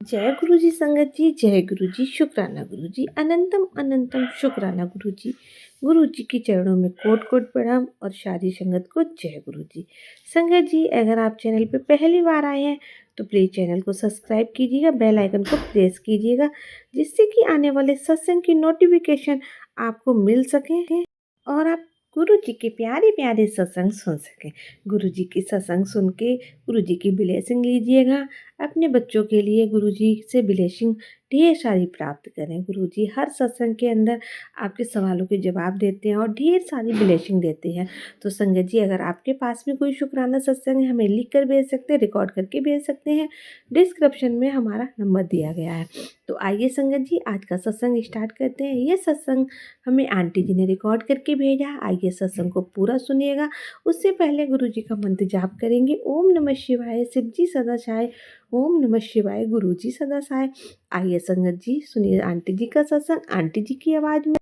जय गुरु जी संगत जी, जय गुरु जी, शुक्राना गुरु जी, अनंतम अनंतम शुक्राना गुरु जी के चरणों में कोट कोट प्रणाम और सारी संगत को जय गुरु जी। संगत जी, अगर आप चैनल पे पहली बार आए हैं तो प्लीज़ चैनल को सब्सक्राइब कीजिएगा, बेल आइकन को प्रेस कीजिएगा, जिससे कि आने वाले सत्संग की नोटिफिकेशन आपको मिल सके और आप गुरु जी के प्यारे प्यारे सत्संग सुन सकें। गुरु जी की सत्संग सुन के गुरु जी की ब्लेसिंग लीजिएगा। अपने बच्चों के लिए गुरु जी से ब्लेसिंग ढेर सारी प्राप्त करें। गुरु जी हर सत्संग के अंदर आपके सवालों के जवाब देते हैं और ढेर सारी ब्लेसिंग देते हैं। तो संगत जी, अगर आपके पास में कोई शुक्राना सत्संग है, हमें लिख कर भेज सकते हैं, रिकॉर्ड करके भेज सकते हैं। डिस्क्रिप्शन में हमारा नंबर दिया गया है। तो आइए संगत जी, आज का सत्संग स्टार्ट करते हैं। ये सत्संग हमें आंटी जी ने रिकॉर्ड करके भेजा है। आइए सत्संग को पूरा सुनिएगा। उससे पहले गुरु जी का मंत्र जाप करेंगे। ओम नमः शिवाय, शिव जी सदा छाए। ओम नमः शिवाय, गुरु जी सदा सहाय। आइए संगत जी, सुनिए आंटी जी का सत्संग आंटी जी की आवाज में।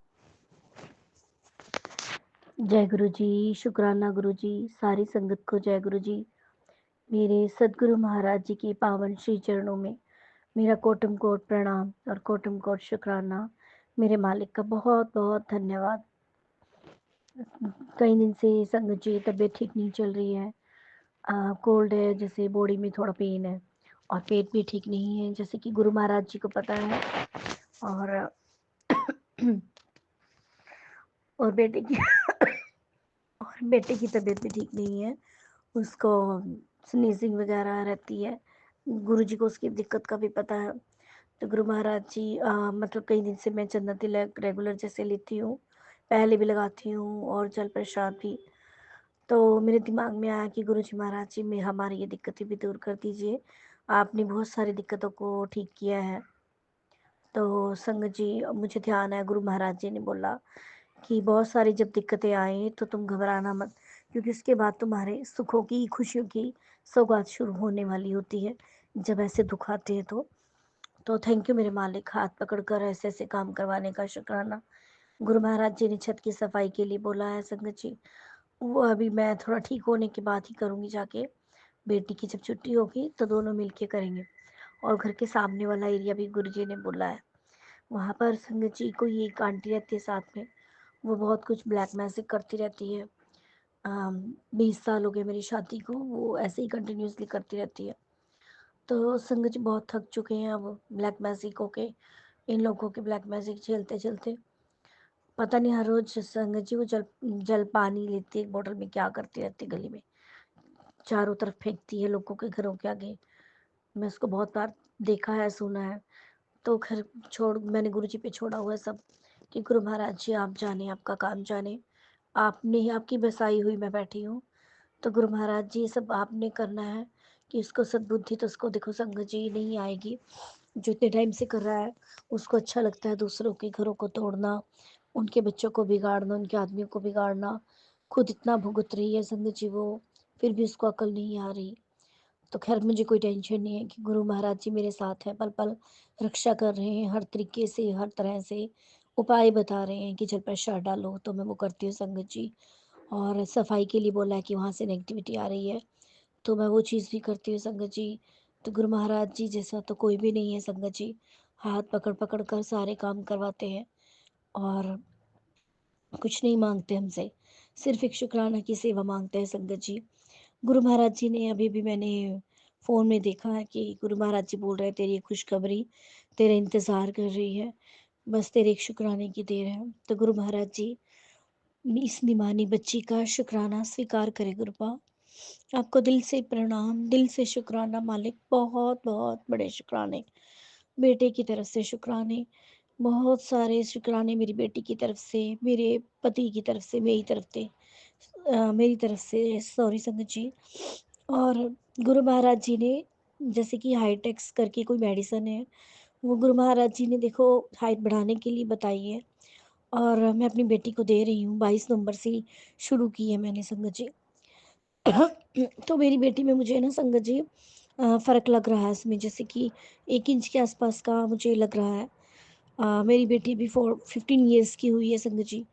जय गुरु जी, शुक्राना गुरु जी, सारी संगत को जय गुरु जी। मेरे सदगुरु महाराज जी के पावन श्री चरणों में मेरा कोटम कोट प्रणाम और कोटम कोट शुक्राना। मेरे मालिक का बहुत बहुत धन्यवाद। कई दिन से संगत जी तबीयत ठीक नहीं चल रही है। कोल्ड है, जैसे बॉडी में थोड़ा पेन है और पेट भी ठीक नहीं है, जैसे कि गुरु महाराज जी को पता है। और और बेटे की और बेटे की तबीयत भी ठीक नहीं है। उसको स्नीजिंग वगैरह रहती है। गुरु जी को उसकी दिक्कत का भी पता है। तो गुरु महाराज जी मतलब कई दिन से मैं चंदन तिलक रेगुलर जैसे लेती हूँ, पहले भी लगाती हूँ और जल प्रसाद भी। तो मेरे दिमाग में आया कि गुरु जी महाराज जी में हमारी ये दिक्कतें भी दूर कर दीजिए। आपने बहुत सारी दिक्कतों को ठीक किया है। तो संगत जी, मुझे ध्यान है गुरु महाराज जी ने बोला कि बहुत सारी जब दिक्कतें आए तो तुम घबराना मत, क्योंकि उसके बाद तुम्हारे सुखों की खुशियों की सौगात शुरू होने वाली होती है जब ऐसे दुख आते हैं। तो थैंक यू मेरे मालिक, हाथ पकड़कर ऐसे ऐसे काम करवाने का शुक्राना। गुरु महाराज जी ने छत की सफाई के लिए बोला है संगत जी। वो अभी मैं थोड़ा ठीक होने के बाद ही करूँगी जाके। बेटी की जब छुट्टी होगी तो दोनों मिलके करेंगे। और घर के सामने वाला एरिया भी गुरु जी ने बोला है। वहाँ पर संगत जी को ये एक आंटी रहती है साथ में। वो बहुत कुछ ब्लैक मैजिक करती रहती है। 20 साल हो गए मेरी शादी को, वो ऐसे ही कंटिन्यूसली करती रहती है। तो संगत जी बहुत थक चुके हैं अब ब्लैक मैजिक होके, इन लोगों के ब्लैक मैजिक झेलते झेलते। पता नहीं हर रोज संगत जी वो जल जल पानी लेती है एक बोतल में, क्या करती रहती है गली में, चारों तरफ फेंकती है लोगों के घरों के आगे। मैं उसको बहुत बार देखा है, सुना है। तो खैर छोड़, मैंने गुरु जी पे छोड़ा हुआ है सब कि गुरु महाराज जी आप जाने, आपका काम जाने। आपने ही, आपकी बसाई हुई मैं बैठी हूँ। तो गुरु महाराज जी सब आपने करना है कि उसको सद्बुद्धि, तो उसको देखो संगत जी नहीं आएगी। जो इतने टाइम से कर रहा है, उसको अच्छा लगता है दूसरों के घरों को तोड़ना, उनके बच्चों को बिगाड़ना, उनके आदमियों को बिगाड़ना। खुद इतना भुगत रही है संगत जी वो, फिर भी उसको अकल नहीं आ रही। तो खैर मुझे कोई टेंशन नहीं है कि गुरु महाराज जी मेरे साथ हैं, पल पल रक्षा कर रहे हैं, हर तरीके से हर तरह से उपाय बता रहे हैं कि जल प्रसाद डालो। तो मैं वो करती हूँ संगत जी। और सफाई के लिए बोला है कि वहाँ से नेगेटिविटी आ रही है, तो मैं वो चीज़ भी करती हूँ संगत जी। तो गुरु महाराज जी जैसा तो कोई भी नहीं है संगत जी। हाथ पकड़ पकड़ कर सारे काम करवाते हैं और कुछ नहीं मांगते हमसे, सिर्फ एक शुक्राना की सेवा मांगते हैं संगत जी। गुरु महाराज जी ने अभी भी मैंने फ़ोन में देखा है कि गुरु महाराज जी बोल रहे हैं तेरी खुशखबरी तेरा इंतज़ार कर रही है, बस तेरे एक शुक्राने की देर है। तो गुरु महाराज जी इस निमानी बच्ची का शुक्राना स्वीकार करें गुरुपा। आपको दिल से प्रणाम, दिल से शुक्राना मालिक, बहुत बहुत बड़े शुक्राने। बेटे की तरफ से शुक्राने, बहुत सारे शुक्राने मेरी बेटी की तरफ से, मेरे पति की तरफ से, मेरी तरफ से सॉरी संगत जी। और गुरु महाराज जी ने, जैसे कि हाईटेक्स करके कोई मेडिसिन है, वो गुरु महाराज जी ने देखो हाइट बढ़ाने के लिए बताई है और मैं अपनी बेटी को दे रही हूँ। 22 नवंबर से ही शुरू की है मैंने संगत जी। तो मेरी बेटी में मुझे ना संगत जी फ़र्क लग रहा है इसमें, जैसे कि 1 इंच के आसपास का मुझे लग रहा है। मेरी बेटी भी 15 ईयर्स की हुई है संगत जी।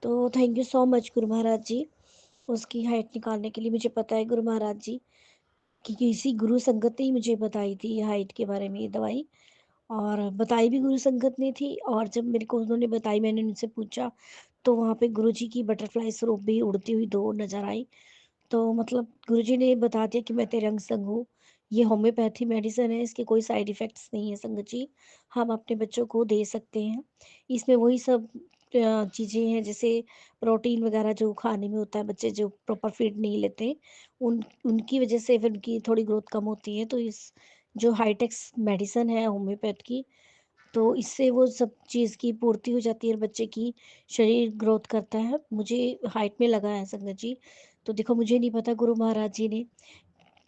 तो thank you so much Guru Maharaj जी, उसकी हाइट निकालने के लिए। मुझे पता है गुरु महाराज जी कि किसी गुरु संगत ने ही मुझे बताई थी ये हाइट के बारे में ये दवाई, और बताई भी गुरु संगत ने थी। और जब मेरे को उन्होंने बताई, मैंने उनसे पूछा, तो वहाँ पे गुरुजी की बटरफ्लाई स्वरूप भी उड़ती हुई 2 नज़र आई। तो मतलब गुरुजी ने बता दिया कि मैं तेरे अंग संग हूँ। ये होम्योपैथी मेडिसिन है, इसके कोई साइड इफ़ेक्ट्स नहीं है संगत जी। हम अपने बच्चों को दे सकते हैं। इसमें वही सब चीज़ें हैं, जैसे प्रोटीन वगैरह जो खाने में होता है, बच्चे जो प्रॉपर फीड नहीं लेते, उनकी वज़ह से फिर उनकी थोड़ी ग्रोथ कम होती है। तो इस जो हाईटेक्स मेडिसिन है होम्योपैथ की, तो इससे वो सब चीज़ की पूर्ति हो जाती है और बच्चे की शरीर ग्रोथ करता है। मुझे हाइट में लगा है संगत जी। तो देखो, मुझे नहीं पता गुरु महाराज जी ने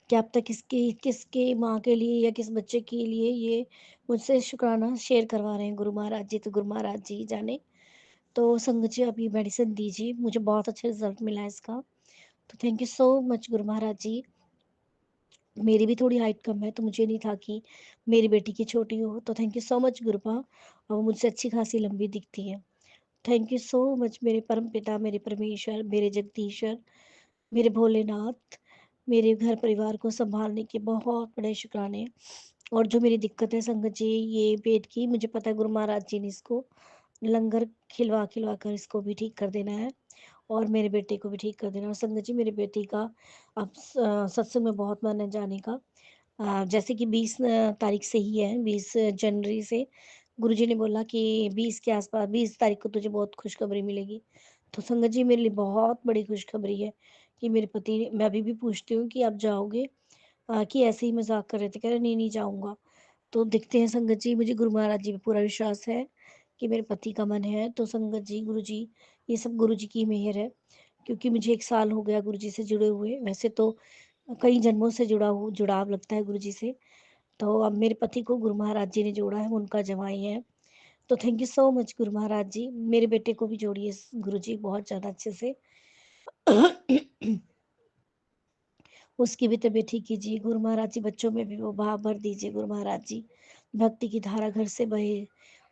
क्या अब तक किसकी किसके माँ के लिए या किस बच्चे के लिए ये मुझसे शुक्राना शेयर करवा रहे हैं गुरु महाराज जी, तो गुरु महाराज जी ही जाने। तो संगत जी, आप ये मेडिसिन दीजिए, मुझे बहुत अच्छा रिज़ल्ट मिला है इसका। तो thank you so much Guru Maharaj जी। मेरी भी थोड़ी हाइट कम है, तो मुझे नहीं था कि मेरी बेटी की छोटी हो, तो थैंक यू सो मच गुरुपा, और वो मुझसे अच्छी खासी लंबी दिखती है। थैंक यू सो मच मेरे परमपिता, मेरे परमेश्वर, मेरे जगदीश्वर, मेरे भोलेनाथ, मेरे घर परिवार को सँभालने के बहुत बड़े शुक्राने। और जो मेरी दिक्कत है संगत जी ये पेट की, मुझे पता है गुरु महाराज जी ने इसको लंगर खिलवा-खिलवा कर इसको भी ठीक कर देना है, और मेरे बेटे को भी ठीक कर देना। और संगत जी, मेरी बेटी का अब सत्संग में बहुत मन है जाने का। जैसे कि 20 तारीख से ही है, 20 जनवरी से गुरुजी ने बोला कि 20 के आस-पास, 20 तारीख को तुझे बहुत खुशखबरी मिलेगी। तो संगत जी, मेरे लिए बहुत बड़ी खुशखबरी है कि मेरे पति मैं अभी भी पूछती हूँ कि आप जाओगे? कि ऐसे ही मज़ाक कर रहे थे, कह रहे नहीं, नहीं जाऊँगा। तो देखते हैं संगत जी, मुझे गुरु महाराज जी पे पूरा विश्वास है कि मेरे पति का मन है। तो संगत जी, गुरुजी, ये सब गुरुजी की मेहर है, क्योंकि मुझे 1 साल हो गया गुरुजी से जुड़े हुए। वैसे तो कई जन्मों से जुड़ाव लगता है गुरुजी से। तो अब मेरे पति को गुरु महाराज जी ने जोड़ा है, वो उनका जमाई है। तो thank you so much Guru Maharaj जी। मेरे बेटे को भी जोड़िए गुरुजी बहुत ज़्यादा अच्छे से। उसकी भी तबीयत ठीक कीजिए गुरु महाराज जी, बच्चों में भी वो भाव भर दीजिए गुरु महाराज जी। भक्ति की धारा घर से बहे,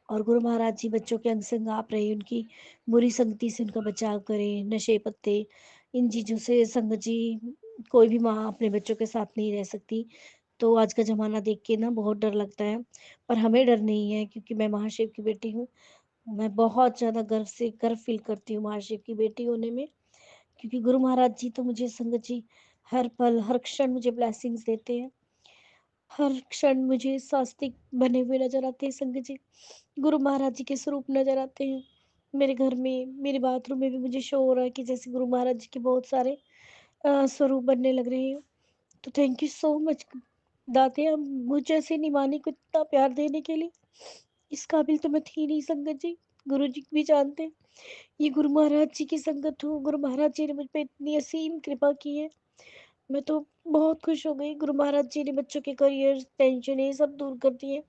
और गुरु महाराज जी बच्चों के अंग संग आप रहे, उनकी बुरी संगति से उनका बचाव करें, नशे पत्ते इन चीज़ों से संगत जी, कोई भी माँ अपने बच्चों के साथ नहीं रह सकती। तो आज का ज़माना देख के ना बहुत डर लगता है, पर हमें डर नहीं है, क्योंकि मैं महाशिव की बेटी हूँ। मैं बहुत ज़्यादा गर्व फ़ील करती हूँ महाशिव की बेटी होने में, क्योंकि गुरु महाराज जी तो मुझे संगत जी हर पल, हर क्षण मुझे ब्लेसिंग्स देते हैं। हर क्षण मुझे स्वास्तिक बने हुए नज़र आते हैं संगत जी। गुरु महाराज जी के स्वरूप नज़र आते हैं। मेरे घर में, मेरे बाथरूम में भी मुझे शो हो रहा है कि जैसे गुरु महाराज जी के बहुत सारे स्वरूप बनने लग रहे हैं। तो थैंक यू सो मच दाते, हम मुझ जैसे निमाने को इतना प्यार देने के लिए। इस काबिल तो मैं थी नहीं संगत जी, गुरु जी भी जानते हैं। ये गुरु महाराज जी की संगत हूँ, गुरु महाराज जी ने मुझ पे इतनी असीम कृपा की है। मैं तो बहुत खुश हो गई। गुरु महाराज जी ने बच्चों के करियर, टेंशन ये सब दूर कर दिए।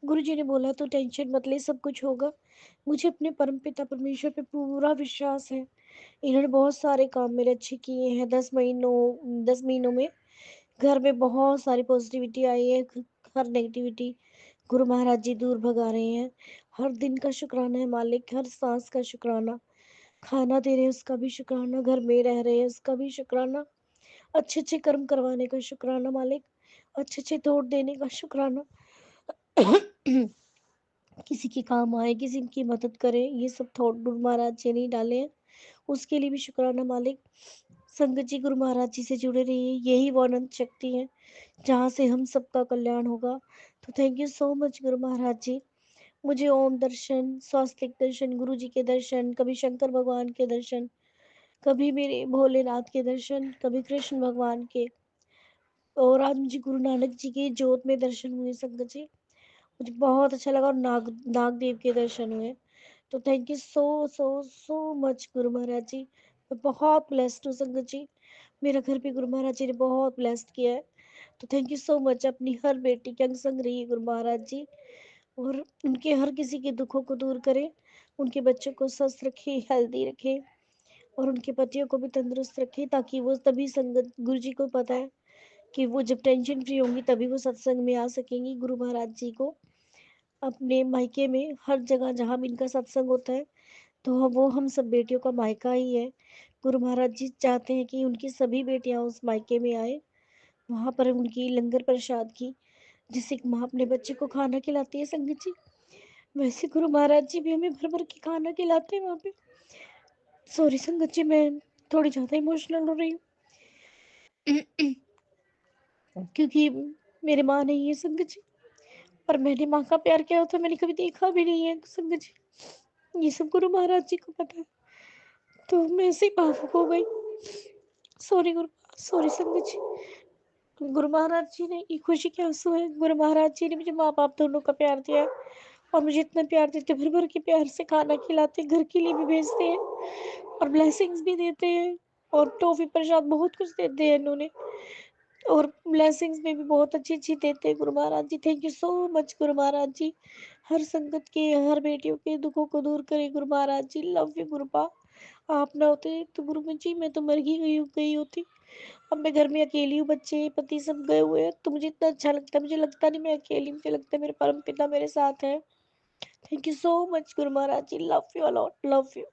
गुरु जी ने बोला तो टेंशन मत ले, सब कुछ होगा। मुझे अपने परमपिता परमेश्वर पे पूरा विश्वास है। इन्होंने बहुत सारे काम मेरे अच्छे किए हैं। 10 महीनों में घर में बहुत सारी पॉजिटिविटी आई है। हर नेगेटिविटी गुरु महाराज जी दूर भगा रहे हैं। हर दिन का शुक्राना है मालिक, हर सांस का शुक्राना। खाना दे रहे हैं उसका भी शुक्राना, घर में रह रहे हैं उसका भी शुक्राना, अच्छे-अच्छे कर्म करवाने का शुक्राना मालिक, अच्छे-अच्छे तोड़ देने का शुक्राना। किसी के काम आए, किसी की मदद करें, ये सब थॉट गुरु महाराज जी ने ही डाले हैं, उसके लिए भी शुक्राना मालिक। संगत जी, गुरु महाराज जी से जुड़े रहिए, यही वो अनंत शक्ति है, जहाँ से हम सबका कल्याण होगा। तो thank you so much Guru Maharaj जी। मुझे ओम दर्शन, स्वास्तिक दर्शन, गुरु जी के दर्शन, कभी शंकर भगवान के दर्शन, कभी मेरे भोलेनाथ के दर्शन, कभी कृष्ण भगवान के, और आज मुझे गुरु नानक जी के जोत में दर्शन हुए संगत जी। मुझे बहुत अच्छा लगा, और नाग देव के दर्शन हुए। तो thank you so much Guru Maharaj जी। मैं बहुत ब्लेस्ड हूँ संगत जी। मेरा घर भी गुरु महाराज जी ने बहुत ब्लेस्ड किया है। तो थैंक यू सो मच। अपनी हर बेटी के अंग संग रहिए गुरु महाराज जी, और उनके हर किसी के दुखों को दूर करें, उनके बच्चों को स्वस्थ रखें, हेल्दी रखें, और उनके पतियों को भी तंदुरुस्त रखें, ताकि वो तभी संगत, गुरु जी को पता है कि वो जब टेंशन फ्री होंगी तभी वो सत्संग में आ सकेंगी। गुरु महाराज जी को अपने मायके में, हर जगह जहाँ भी इनका सत्संग होता है, तो वो हम सब बेटियों का मायका ही है। गुरु महाराज जी चाहते हैं कि उनकी सभी बेटियां उस मायके में आए, वहाँ पर उनकी लंगर प्रसाद की, जैसे एक माँ अपने बच्चे को खाना खिलाती है संगत जी, वैसे गुरु महाराज जी भी हमें भर भर के खाना खिलाते हैं वहाँ पे। सॉरी संगत जी, मैं थोड़ी ज़्यादा इमोशनल हो रही हूँ क्योंकि मेरी माँ नहीं है संगत जी, पर मैंने माँ का प्यार क्या होता है मैंने कभी देखा भी नहीं है संगत जी। ये सब गुरु महाराज जी को पता है, तो मैं ऐसे ही भावुक हो गई। सॉरी गुरु, सॉरी संगत जी। गुरु महाराज जी ने, ये खुशी के आंसू है, गुरु महाराज जी ने मुझे माँ बाप दोनों का प्यार दिया है और मुझे इतना प्यार देते, भर भर के प्यार से खाना खिलाते, घर के लिए भी भेजते हैं और ब्लेसिंग्स भी देते हैं और टॉफी प्रसाद बहुत कुछ देते हैं इन्होंने, और ब्लेसिंग्स में भी बहुत अच्छी देते हैं गुरु महाराज जी। Thank you so much Guru Maharaj जी। हर संगत के, हर बेटियों के दुखों को दूर करे गुरु महाराज जी। Love you गुरुपा। आप ना होते तो गुरु जी मैं तो मर ही गई होती। अब मैं घर में अकेली हूँ, बच्चे पति सब गए हुए हैं, तो मुझे इतना अच्छा लगता है, मुझे लगता नहीं मैं अकेली, मुझे लगता है मेरे परम पिता मेरे साथ है। Thank you so much Guru Maharaj ji. Love you a lot, love you.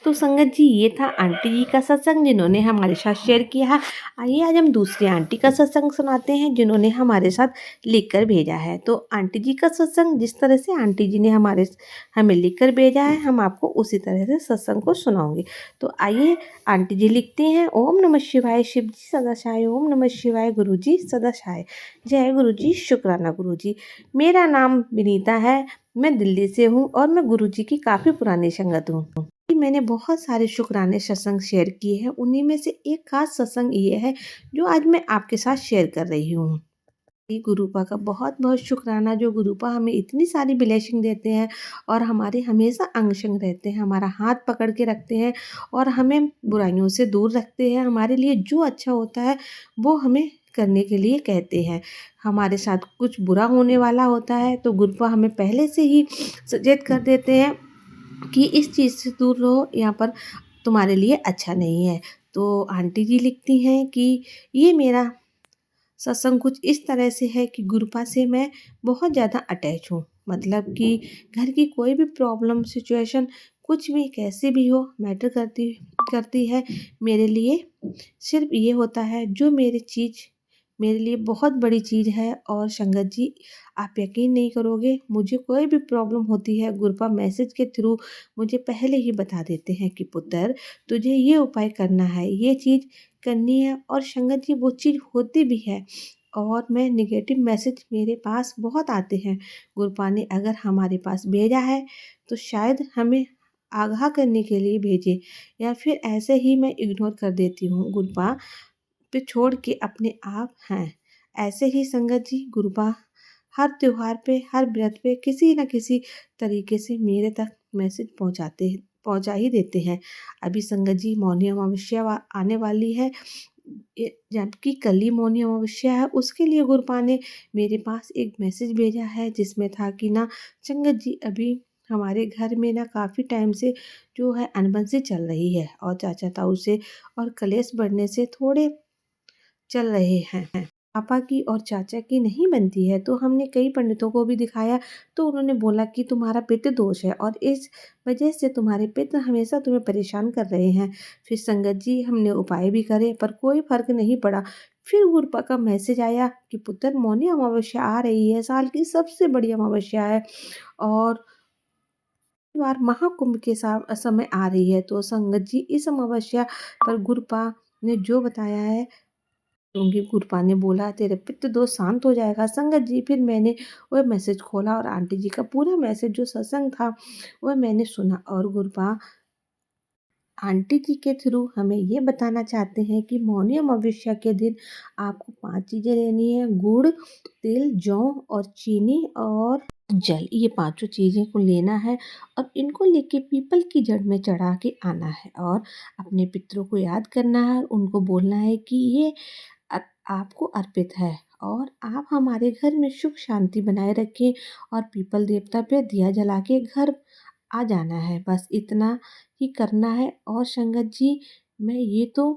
तो संगत जी, ये था आंटी जी का सत्संग जिन्होंने हमारे साथ शेयर किया है। आइए आज हम दूसरी आंटी का सत्संग सुनाते हैं जिन्होंने हमारे साथ लिख कर भेजा है। तो आंटी जी का सत्संग, जिस तरह से आंटी जी ने हमें लिख कर भेजा है, हम आपको उसी तरह से सत्संग को सुनाऊंगे। तो आइए, आंटी जी लिखती हैं, ओम नमः शिवाय, शिव जी सदा सहाय, ओम नमः शिवाय, गुरु जी सदा सहाय, जय गुरु जी, शुक्राना गुरु जी। मेरा नाम विनीता है, मैं दिल्ली से हूँ और मैं गुरु जी की काफ़ी पुरानी संगत हूँ। मैंने बहुत सारे शुक्राने सत्संग शेयर किए हैं, उन्हीं में से एक खास सत्संग ये है जो आज मैं आपके साथ शेयर कर रही हूँ। गुरुपा का बहुत बहुत शुक्राना, जो गुरुपा हमें इतनी सारी ब्लेसिंग देते हैं और हमारे हमेशा अंग संग रहते हैं, हमारा हाथ पकड़ के रखते हैं और हमें बुराइयों से दूर रखते हैं। हमारे लिए जो अच्छा होता है वो हमें करने के लिए कहते हैं। हमारे साथ कुछ बुरा होने वाला होता है तो गुरुपा हमें पहले से ही सचेत कर देते हैं कि इस चीज़ से दूर रहो, यहाँ पर तुम्हारे लिए अच्छा नहीं है। तो आंटी जी लिखती हैं कि ये मेरा सत्संग कुछ इस तरह से है कि गुरुपा से मैं बहुत ज़्यादा अटैच हूँ। मतलब कि घर की कोई भी प्रॉब्लम, सिचुएशन, कुछ भी कैसे भी हो, मैटर करती करती है मेरे लिए। सिर्फ ये होता है जो मेरे लिए बहुत बड़ी चीज़ है। और संगत जी, आप यकीन नहीं करोगे, मुझे कोई भी प्रॉब्लम होती है, गुरुपा मैसेज के थ्रू मुझे पहले ही बता देते हैं कि पुत्र तुझे ये उपाय करना है, ये चीज़ करनी है। और संगत जी, वो चीज़ होती भी है। और मैं नेगेटिव मैसेज मेरे पास बहुत आते हैं, गुरुपा ने अगर हमारे पास भेजा है तो शायद हमें आगाह करने के लिए भेजे, या फिर ऐसे ही मैं इग्नोर कर देती हूँ। गुरुपा पे छोड़ के अपने आप हैं। ऐसे ही संगत जी, गुरुपा हर त्योहार पे, हर व्रत पे किसी न किसी तरीके से मेरे तक मैसेज पहुंचा ही देते हैं। अभी संगत जी मौनी अमावस्या आने वाली है, जबकि कल ही मौनी अमावस्या है। उसके लिए गुरुपा ने मेरे पास एक मैसेज भेजा है जिसमें था कि ना संगत जी, अभी हमारे घर में ना काफ़ी टाइम से जो है अनबन सी चल रही है और चाचा ताऊ से और कलेश बढ़ने से थोड़े चल रहे हैं। पापा की और चाचा की नहीं बनती है। तो हमने कई पंडितों को भी दिखाया, तो उन्होंने बोला कि तुम्हारा पितृ दोष है और इस वजह से तुम्हारे पितृ हमेशा तुम्हें परेशान कर रहे हैं। फिर संगत जी, हमने उपाय भी करे पर कोई फर्क नहीं पड़ा। फिर गुरुपा का मैसेज आया कि पुत्र, मौनी अमावस्या आ रही है, साल की सबसे बड़ी अमावस्या है और इस बार महाकुंभ के समय आ रही है। तो संगत जी, इस अमावस्या पर गुरुपा ने जो बताया है, क्योंकि गुरुपा ने बोला तेरे पितृ दोष शांत हो जाएगा। संगत जी, फिर मैंने वह मैसेज खोला और आंटी जी का पूरा मैसेज जो सत्संग था वह मैंने सुना। और गुरुपा आंटी जी के थ्रू हमें ये बताना चाहते हैं कि मौनी अमावस्या के दिन आपको 5 चीज़ें लेनी है: गुड़, तिल, जौ और चीनी और जल। ये पांचों चीज़ें को लेना है और इनको लेके पीपल की जड़ में चढ़ा के आना है और अपने पितरों को याद करना है। उनको बोलना है कि ये आपको अर्पित है और आप हमारे घर में सुख शांति बनाए रखें और पीपल देवता पे दिया जला के घर आ जाना है। बस इतना ही करना है। और संगत जी, मैं ये तो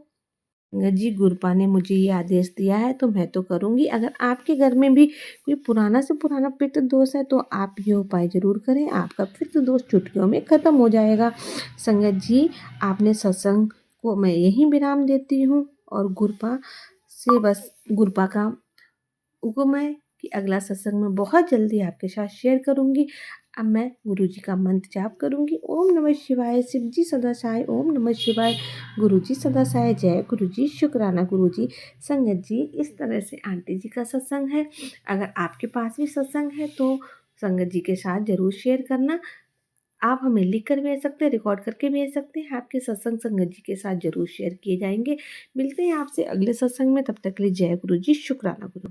संगत जी, गुरुपा ने मुझे ये आदेश दिया है तो मैं तो करूँगी। अगर आपके घर में भी कोई पुराना से पुराना पितृ दोष है तो आप ये उपाय ज़रूर करें, आपका पितृ दोष चुटकियों में ख़त्म हो जाएगा। संगत जी, आपने सत्संग को मैं यहीं विराम देती हूँ और गुरुपा से बस गुरबा का हुक्म है कि अगला सत्संग मैं बहुत जल्दी आपके साथ शेयर करूँगी। अब मैं गुरु जी का मंत्र जाप करूँगी। ओम नमः शिवाय, शिव जी सदा सहाय, ओम नमः शिवाय, गुरु जी सदा सहाय, जय गुरु जी, शुक्राना गुरु जी। संगत जी, इस तरह से आंटी जी का सत्संग है। अगर आपके पास भी सत्संग है तो संगत जी के साथ ज़रूर शेयर करना। आप हमें लिख कर भेज सकते हैं, रिकॉर्ड करके भेज सकते हैं। आपके सत्संग संगत जी के साथ ज़रूर शेयर किए जाएंगे। मिलते हैं आपसे अगले सत्संग में, तब तक के लिए जय गुरु जी, शुक्राना गुरु।